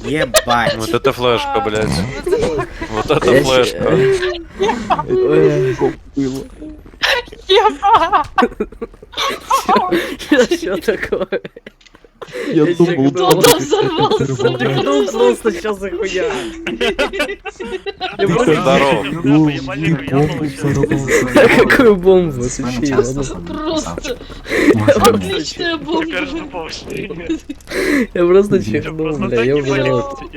Ебать. Вот это флешка, блядь. Вот это Я флешка. Что такое? Я думал, Кто там взорвался? Ну просто сейчас за хуя. Здорово. Какую бомбу? Ты че, ладно? Просто отличная бомба. Я просто чихнул, бля, я в рот.